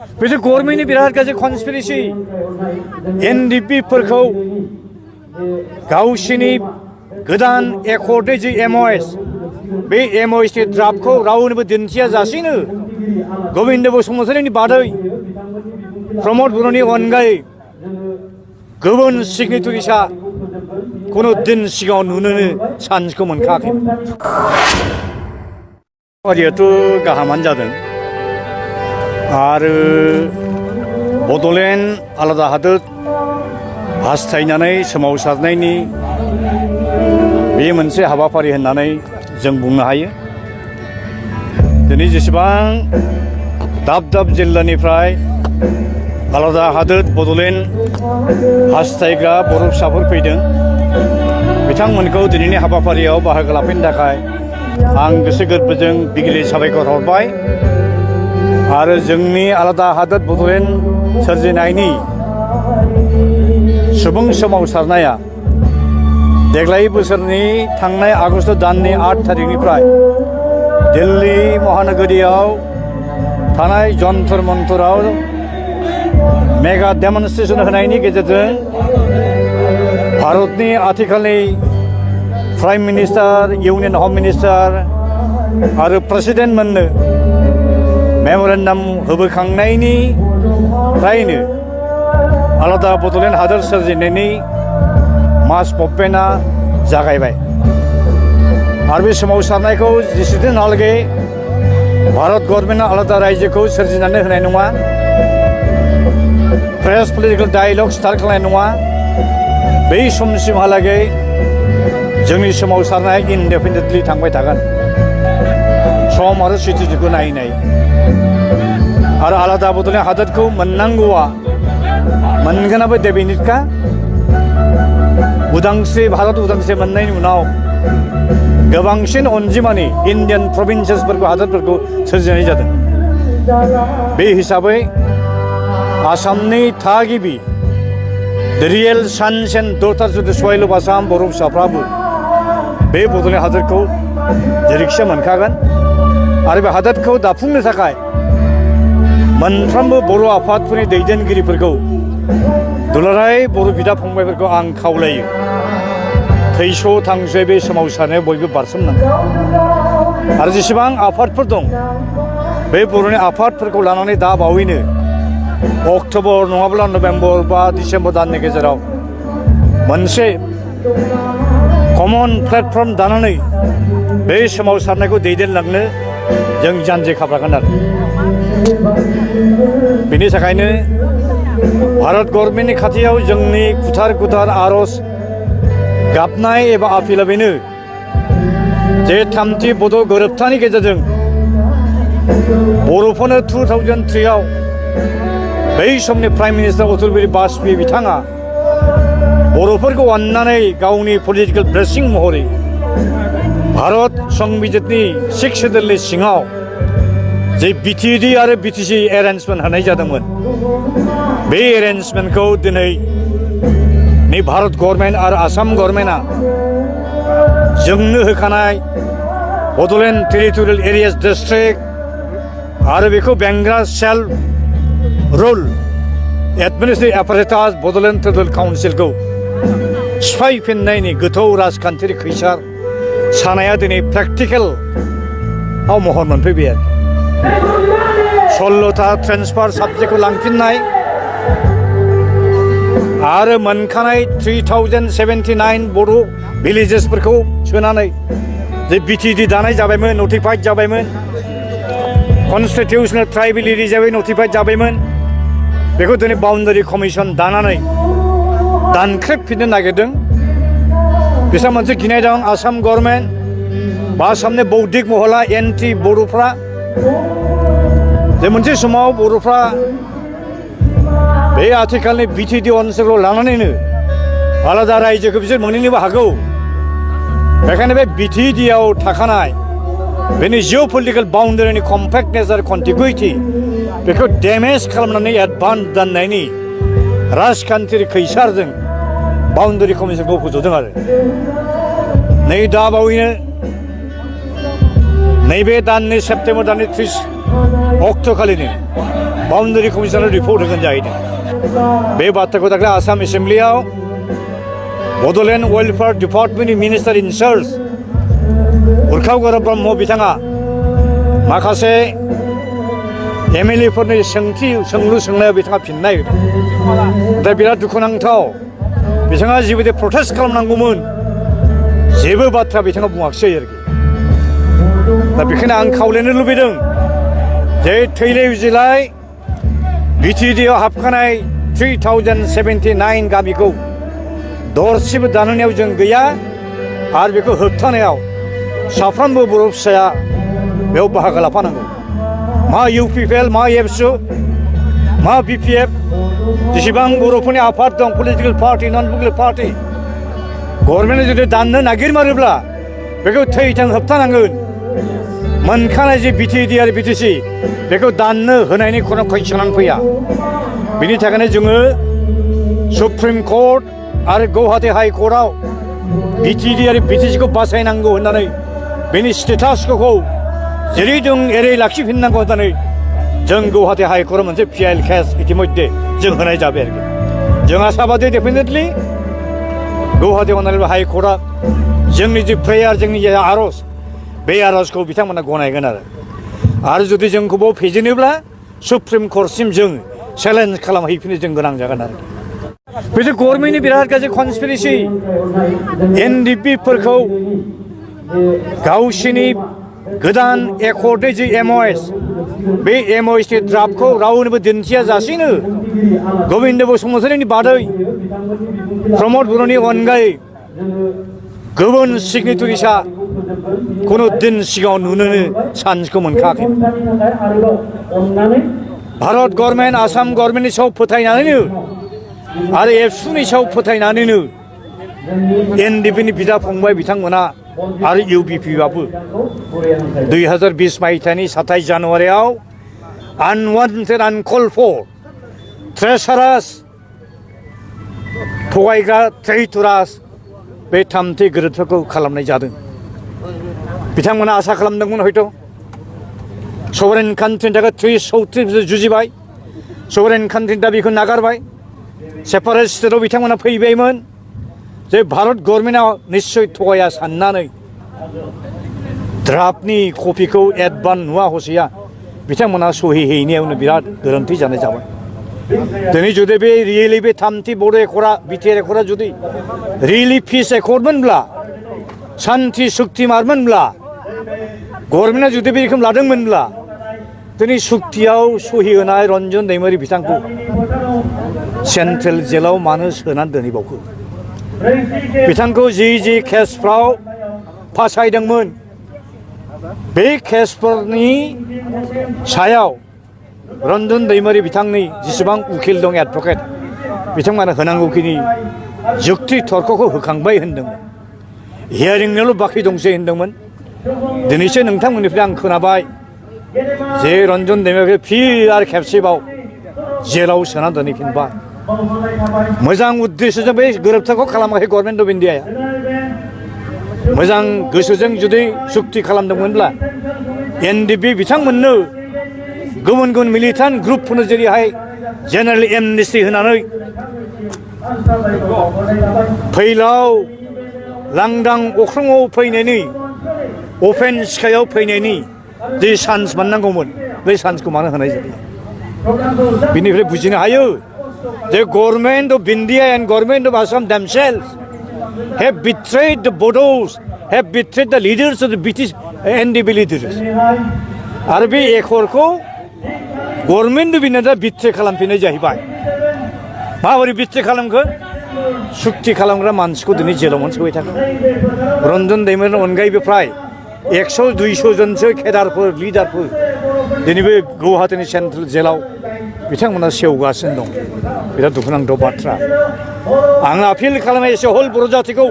बिसोर गभर्नमेन्टनि बिराद गाज्रि कनस्पिरेसि NDP फोरखौ गावसिनि गोदान एकर्डनि जि MOS बे MOS नि ड्राफ्टखौ रावनोबो दिन्थिया जासेनो गोविन्द बसुमतारीनि बादै प्रमद बर'नि अनगायै गुबुन सिगनेटरिसा खुनु दिन सिगाङाव नुनोनो चान्सखौ मोनखायाखै। जिहेतु गाहामानो जादों आरो बड'लेण्ड आलादा हादोर हास्थायनानै सोमावसारनायनि बे मोनसे हाबाफारि होननानै जों बुंनो हायो। दिनै जेसेबां दाब दाब जिल्लानिफ्राय आलादा हादोर बड'लेण्ड हास्थायग्रा बर' फिसाफोर फैदों बिथांमोनखौ दिनैनि हाबाफारियाव बाहागो लाफैनो थाखाय आं गोसो गोरबोजों बिगिलि साबायखर हरबाय आरो जोंनि आलादा हादोर बड'लेण्ड सोरजिनायनि सुबुं सोमावसारनाया देग्लाय बोसोरनि थांनाय आगष्ट दाननि 8 थारिखनिफ्राय दिल्ली महानगरीयाव थानाय जन्तर मन्तराव मेगा डेमनस्ट्रेशन होनायनि गेजेरजों भारतनि आथिखालनि प्राइम मिनिस्टार इउनियन हम मिनिस्टार आरो प्रेसिडेन्ट मोननो मेमरेन्डाम होबोखांनायनि फ्रायनो आलादा बड'लेण्ड हादोर सोरजिनायनि मास मुभमेन्टआ जागायबाय आरो बे सोमावसारनायखौ जेसेदिनहालागै भारत गभर्नमेन्टआ आलादा रायजोखौ सोरजिनानै होनाय नङा फ्रेश पलिटिकेल डायलग स्टार्ट खालामनाय नङा बै समसिमहालागै जोंनि सोमावसारनाया इनडेफिनिटलि थांबाय थागोन सम आरो सिचुवेसनखौ नायै नायै आरो आलादा बड'लेण्ड हादोरखौ मोननांगौआ मोनगोनाबो डेफिनिटखा उदांस्रि भारत उदांस्रि मोननायनि उनाव गोबांसिन अनजिमानि इन्डियान प्रभिन्सेसफोरखौ हादोरफोरखौ सोरजिनाय जादों बे हिसाबै आसामनि थागिबि The real sons and daughters of the soil of Assam बर' फिसाफ्राबो बे बड'लेण्ड हादोरखौ जेरैखिया मोनखागोन आरो बे हादोरखौ दाफुंनो थाखाय मोनफ्रोमबो बर' आफादफोरनि दैदेनगिरिफोरखौ दुलाराय बर' बिदा फंबायफोरखौ आं खावलायो थैस' थांसै बे सोमावसारनायाव बयबो बारसोमनांगौ आरो जेसेबां आफादफोर दं बे बर'नि आफादफोरखौ लानानै दा बावैनो अक्ट'बर नङाब्ला नभेम्बर बा डिसेम्बर दाननि गेजेराव मोनसे कमन प्लेटफर्म दानानै बे सोमावसारनायखौ दैदेनलांनो जों जानजि खाफ्रागोन आरो बेनि थाखायनो भारत गभर्नमेन्टनि खाथियाव जोंनि कुथार कुथार आर'ज गाबनाय एबा आपिला बेनो जे 3थि बड' गोरोबथानि गेजेरजों बर'फोरनो 2003 आव बै समनि प्राइम मिनिस्टार अटल बिहारि वाजपेयी बिथाङा बर'फोरखौ अननानै गावनि पलिटिकेल ब्लेसिं महरै भारत संबिजितनि 6 शेड्युलनि सिङाव जे BTD आरो BTC एरेन्जमेन्ट होनाय जादोंमोन बे एरेन्जमेन्टखौ दिनै नै भारत गभर्नमेन्ट आरो आसाम गभर्नमेन्टआ जोंनो होखानाय बड'लेण्ड टेरिटरियेल एरियास डिस्ट्रिक्ट आरो बेखौ बेंग्रा self rule administrative apparatus Bodoland territorial काउन्सिलखौ सिफायफिननायनि गोथौ राजखान्थियारि खैसार सानाया दिनै प्रेक्टिकेलआव महर मोनफैबाय आरो 16था ट्रेन्सफार साबजेक्टखौ लांफिननाय आरो मोनखानाय 3079 बर' भिलेजेसफोरखौ सोनानै जे BTD दानाय जाबायमोन नटिफाइड जाबायमोन कन्स्टिटिउसनेल ट्राइबेल एरिया हिसाबै नटिफाइड जाबायमोन बेखौ दिनै बाउन्डारि कमिसन दानानै दानख्रेबफिननो नागिरदों बिसोर मोनसे गिनाय दं आसाम गभर्नमेन्ट बा आसामनि बौद्धिक महला एन्टि बर'फ्रा जे मोनसे समाव बर'फ्रा बे आथिखालनि BTD ओनसोलखौ लानानैनो आलादा रायजोखौ बिसोर मोनहैनोबो हागौ बेखायनो बे BTDआव थाखानाय बेनि जिअ'पलिटिकेल बाउन्डारिनि कम्पेक्टनेस आरो कन्टिगुइटि बेखौ डेमेज खालामनानै एडभान्स दाननायनि राजखान्थियारि खैसारजों बाउन्डारि कमिसनखौ फोज'दों आरो नै दा बावैनो नैबे दाननि सेप्तेम्बर दाननि 30 अक्ट'खालिनो बाउन्डारि कमिसनार रिपर्ट होगोन जाहैदों बे बाथ्राखौ दाख्लै आसाम एसेम्ब्लियाव बड'लेण्ड वेलफेयार डिपार्टमेन्टनि मिनिस्टार इनचार्ज उर्खाव ब्रह्म बिथाङा माखासे MLA फोरनि सोंलु सोंनायाव बिथाङा फिननाय होदों दा बिराद दुखुनांथाव बिथाङा जिबायदि प्रटेस्ट खालामनांगौमोन जेबो बाथ्रा बिथाङा बुङाखिसै आरोखि दा बेखायनो आं खावलायनो लुबैदों जे थैले जिल्लाय BTDआव हाबखानाय 3079 गामिखौ दरसेबो दानहोनायाव जों गैया आरो बेखौ होबथानायाव साफ्रोमबो बर' फिसाया बेयाव बाहागो लाफानांगौ मा UPPL मा एबसु मा BPF जेसेबां बर'फोरनि आफाद दं पलिटिकेल पार्टी नन पलिटिकेल पार्टी गभर्नमेन्टआ जुदि दाननो नागिरमारोब्ला बेखौ थैथां होबथानांगोन मोनखानाय जे BTD आरो BTC बेखौ दाननो होनायनि खुनु कुइसनानो फैया बिनि थाखायनो जोङो सुप्रिम कर्ट आरो गुवाहाटी हाइ कर्टआव BTD आरो BTCखौ बासायनांगौ होननानै बेनि स्टेटासखौ जेरै दं एरै लाखिफिननांगौ होननानै जों गुवाहाटी हाइ कर्टआव मोनसे PIL केस इतिमध्ये जों होनाय जाबाय आरोखि जों आसाबादि डेफिनेटलि गुवाहाटी अनारेबल हाइ कर्टआ जोंनि जे प्रेयार जोंनि जे आर'ज बे आर'जखौ बिथांमोना गनायगोन आरो जुदि जोंखौबो फेजेनोब्ला सुप्रिम कर्टसिम जों चेलेन्ज खालामहैफिनो जों गोनां जागोन आरोखि बेथ' गभर्नमेन्टनि बिराद गाज्रि कनस्पिरेसि NDP फोरखौ गावसिनि गोदान एकर्डनि जि MOS बे MOSनि ड्राफ्टखौ रावनोबो दिन्थिया जासेनो गोविन्द बसुमतारीनि बादै प्रमद बर'नि अनगायै गुबुन सिगनेटरिसा खुनु दिन सिगाङाव नुनोनो चान्सखौ मोनखायाखै भारत गभर्नमेन्ट आसाम गभर्नमेन्टनि सायाव फोथायनानैनो आरो एबसुनि सायाव फोथायनानैनो NDPनि बिदा फंबाय बिथांमोना आरो UPPआबो 2020 मायथाइनि 27 जानुवारियाव आनवान्टेड आनकल्ड फर ट्रेसारास थगायग्रा ट्रेइटरास बे थामथि गोरोन्थिफोरखौ खालामनाय जादों बिथांमोना आसा खालामदोंमोन हयथ' सभरेन कान्ट्रिनि थाखाय 334 जुजिबाय सभरेन कान्ट्रिनि दाबिखौ नागारबाय सेपारेट स्टेटआव बिथांमोना फैबायमोन जे भारत गभर्नमेन्टआ निश्चय थगाया साननानै ड्राफ्टनि कपिखौ एडभान्स नुवा हसिया बिथांमोना सहि हैनायावनो बिराद गोरोन्थि जानाय जाबाय दिनै जुदि बे रियेलि बे थामथि बड' एकर्डआ BTR एकर्डआ जुदि रियेलि पिस एकर्डमोनब्ला शान्ति सुक्ति मारमोनब्ला गभर्नमेन्टआ जुदि बे रोखोम लादोंमोनब्ला दिनै सुक्तियाव सहि होनाय रन्जन दैमारि बिथांखौ सेन्ट्रेल जेलाव मानो सोनानै दोनहैबावखो बिथांखौ जि केसफ्राव फासायदोंमोन बे केसफोरनि सायाव रन्जन दैमारि बिथांनि जेसेबां उकिल दं एडभकेट बिथांमोना होनांगौखिनि जुक्ति तर्कखौ होखांबाय होनदोंमोन हियारिंनिल' बाखि दंसै होनदोंमोन दिनैसो नोंथांमोननिफ्राय आं खोनाबाय जे रन्जन दैमारिखौ फिन आरो खेबसेबाव जेलाव सोना दोनहैफिनबाय मोजां उद्देश्यजों बे गोरोबथाखौ खालामाखै गभर्नमेन्ट अफ इन्डियाया मोजां गोसोजों जुदि सुक्ति खालामदोंमोनब्ला NDP बिथांमोननो गुबुन गुबुन मिलिटेन्ट ग्रुपफोरनो जेरैहाय जेनेरेल एमनेस्टि होनानै फैलाव लांदां अख्राङाव फैनायनि अपेन स्काइआव फैनायनि जे चान्स मोननांगौमोन बे चान्सखौ मानो होनाय जायो बिनिफ्राय बुजिनो हायो The government of India and government of Assam themselves have betrayed the Bodos, have betrayed the leaders of the British NDP leaders. आरो बे एकर्डखौ गभर्नमेन्ट अफ इन्डिया बिट्रे खालामफिननाय जाहैबाय माबोरै बिट्रे खालामखो सुक्ति खालामग्रा मानसिखौ दिनै जेलाव मोनसोबाय थागोन रन्जन दैमारिनि अनगायैबो फ्राय 100-200 जनसो केडारफोर लिडारफोर दिनै बे गुवाहाटीनि सेन्ट्रेल जेलाव बिथांमोना सेवगासिनो दं बिराद दुखुनांथाव बाथ्रा आं आपिल खालामो एसे हल बर' जातिखौ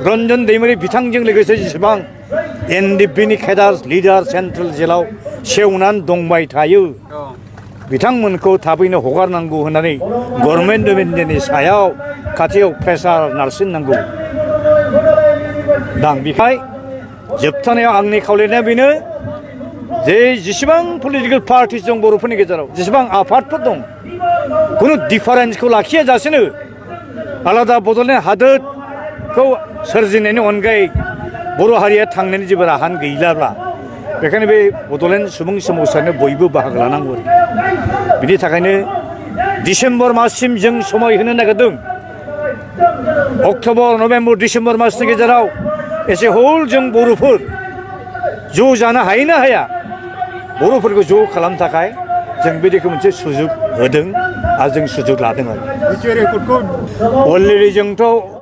रन्जन दैमारि बिथांजों लोगोसे जेसेबां NDPनि केडार लिडार सेन्ट्रेल जेलाव सेवनानै दंबाय थायो बिथांमोनखौ थाबैनो हगारनांगौ होननानै गभर्नमेन्ट अफ इन्डियानि सायाव खाथियाव प्रेसार नारसिननांगौ दा बेखाय जोबथानायाव आंनि खावलायनाया बेनो जे जेसेबां पलिटिकेल पार्टिस दं बर'फोरनि गेजेराव जेसेबां आफादफोर दं खुनु डिफारेन्सखौ लाखियाजासेनो आलादा बड'लेण्ड हादोरखौ सोरजिनायनि अनगायै बर' हारिया थांनायनि जेबो राहायानो गैलाब्ला बेखायनो बे बड'लेण्ड सुबुं सोमावसारनो बयबो बाहागो लानांगौ बिनि थाखायनो डिसेम्बर माससिम जों समय होनो नागिरदों अक्ट'बर नभेम्बर डिसेम्बर मासनि गेजेराव एसे हल जों बर'फोर ज' जानो हायो ना हाया बर'फोरखौ ज' खालामनो थाखाय जों बिदिखौ मोनसे सुजुग होदों आरो जों सुजुग लादों आरो अलरेडि जोंथ'